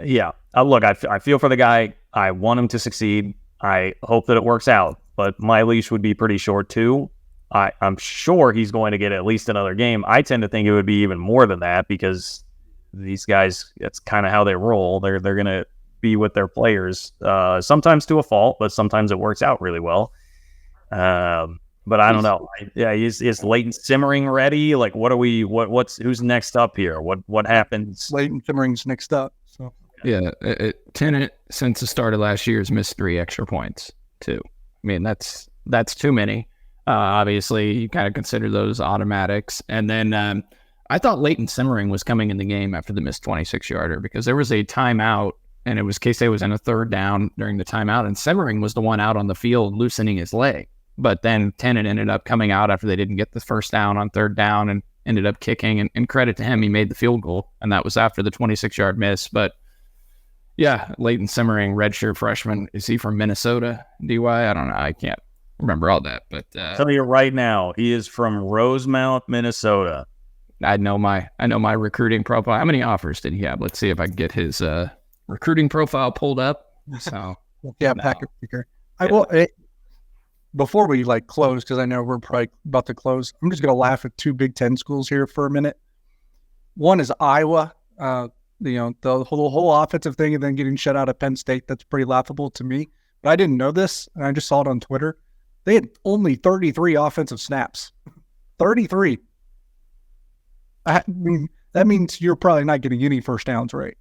yeah. Look, I feel for the guy. I want him to succeed. I hope that it works out. But my leash would be pretty short, too. I'm sure he's going to get at least another game. I tend to think it would be even more than that because these guys, that's kind of how they roll. They're going to be with their players, sometimes to a fault, but sometimes it works out really well. But I don't know. Yeah, is Leighton Simmering ready? Like, who's next up here? What happens? Leighton Simmering's next up. So yeah, Tennant since the start of last year has missed 3 extra points too. I mean, that's too many. Obviously, you kind of consider those automatics. And then I thought Leighton Simmering was coming in the game after the missed 26-yarder because there was a timeout, and it was K-State was in a 3rd down during the timeout, and Simmering was the one out on the field loosening his leg. But then Tennant ended up coming out after they didn't get the 1st down on 3rd down and ended up kicking. And credit to him, he made the field goal, and that was after the 26-yard miss. But yeah, Leighton Simmering, redshirt freshman. Is he from Minnesota? DY? I don't know. I can't remember all that. But I'll tell you right now, he is from Rosemount, Minnesota. I know my recruiting profile. How many offers did he have? Let's see if I can get his recruiting profile pulled up. So yeah, no. Packer speaker. Before we close, because I know we're probably about to close, I'm just going to laugh at 2 Big Ten schools here for a minute. One is Iowa. The whole offensive thing and then getting shut out of Penn State. That's pretty laughable to me. But I didn't know this, and I just saw it on Twitter. They had only 33 offensive snaps. 33. I mean, that means you're probably not getting any first downs, right?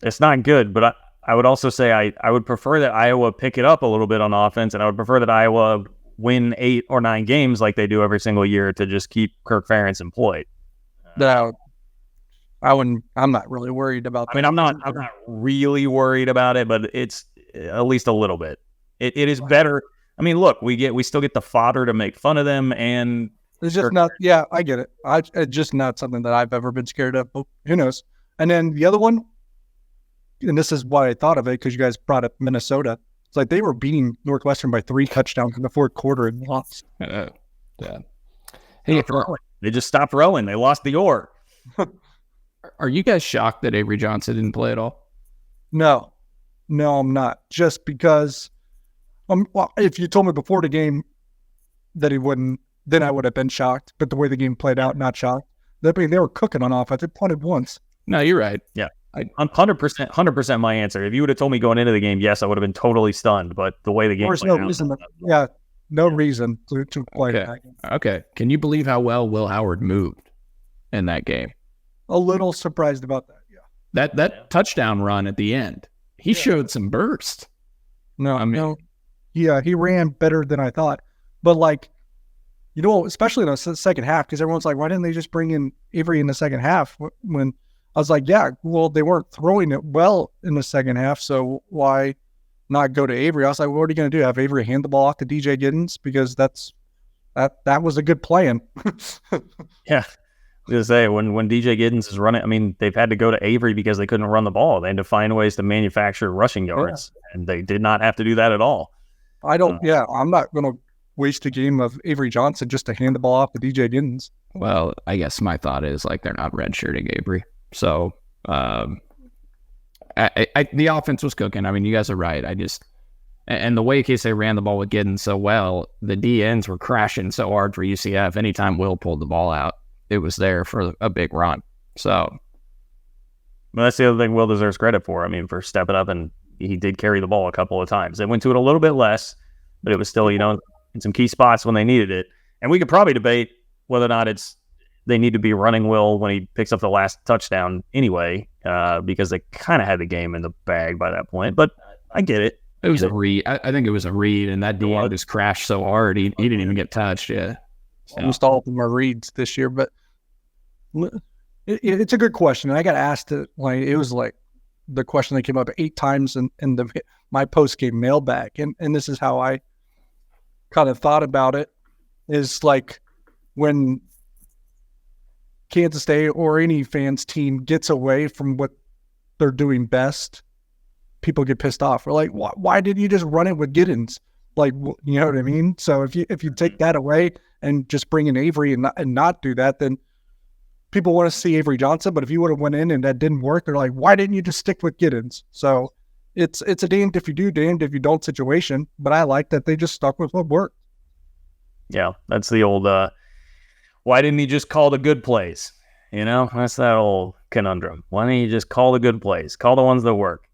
It's not good, but I would also say I would prefer that Iowa pick it up a little bit on offense, and I would prefer that Iowa win 8 or 9 games like they do every single year to just keep Kirk Ferentz employed. I'm not really worried about that. I mean, I'm not really worried about it, but it's at least a little bit. It is better. I mean, look, we still get the fodder to make fun of them, and it's just not. Yeah, I get it. It's just not something that I've ever been scared of. But who knows? And then the other one, and this is why I thought of it because you guys brought up Minnesota. It's like they were beating Northwestern by 3 touchdowns in the 4th quarter and lost. Yeah. Hey, they just stopped rowing. They lost the oar. Are you guys shocked that Avery Johnson didn't play at all? No, I'm not. Just because, if you told me before the game that he wouldn't, then I would have been shocked. But the way the game played out, not shocked. They were cooking on offense. They punted once. No, you're right. Yeah. I'm 100% my answer. If you would have told me going into the game, yes, I would have been totally stunned. But the way the game played out. No reason to play that. Okay. Can you believe how well Will Howard moved in that game? A little surprised about that, yeah. That touchdown run at the end, he showed some burst. He ran better than I thought. But especially in the second half, because everyone's like, why didn't they just bring in Avery in the second half? When I was like, yeah, well, they weren't throwing it well in the second half, so why not go to Avery? I was like, what are you going to do? Have Avery hand the ball off to DJ Giddens? Because that was a good plan. Yeah. I was going to say, when DJ Giddens is running, I mean, they've had to go to Avery because they couldn't run the ball. They had to find ways to manufacture rushing yards, and they did not have to do that at all. I'm not going to waste a game of Avery Johnson just to hand the ball off to DJ Giddens. Well, I guess my thought is they're not redshirting Avery. So the offense was cooking. I mean, you guys are right. And the way K-State ran the ball with Giddens so well, the DNs were crashing so hard for UCF. Anytime Will pulled the ball out, it was there for a big run. So, well, that's the other thing Will deserves credit for. I mean, for stepping up, and he did carry the ball a couple of times. They went to it a little bit less, but it was still, in some key spots when they needed it. And we could probably debate whether or not they need to be running Will when he picks up the last touchdown anyway, because they kind of had the game in the bag by that point. But I get it. It was a read. I think it was a read, and that D just crashed so hard he didn't even get touched. Yeah, almost all of them are reads this year, but it's a good question. And I got asked it it was like the question that came up 8 times in my post game mailbag, and this is how I kind of thought about it. Is like when Kansas State or any fans team gets away from what they're doing best, people get pissed off. We're like, why didn't you just run it with Giddens? Like, you know what I mean? So if you take that away and just bring in Avery and not do that, then people want to see Avery Johnson. But if you would have went in and that didn't work, they're like, why didn't you just stick with Giddens? So it's a damned if you do, damned if you don't situation. But I like that they just stuck with what worked. Yeah, that's the old, why didn't he just call the good plays? That's that old conundrum. Why didn't you just call the good plays? Call the ones that work.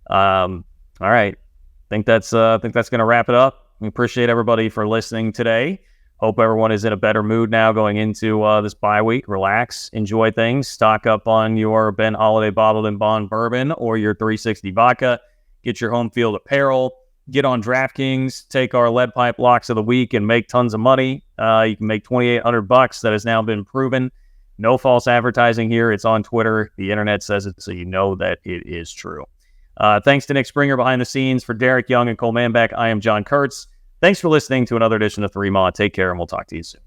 All right. I think that's going to wrap it up. We appreciate everybody for listening today. Hope everyone is in a better mood now going into this bye week. Relax, enjoy things, stock up on your Ben Holiday Bottled and Bond bourbon or your 360 vodka. Get your home field apparel. Get on DraftKings, take our lead pipe locks of the week, and make tons of money. You can make $2,800. That has now been proven. No false advertising here. It's on Twitter. The internet says it, so you know that it is true. Thanks to Nick Springer behind the scenes. For Derek Young and Cole Manbeck, I am John Kurtz. Thanks for listening to another edition of 3 Ma. Take care, and we'll talk to you soon.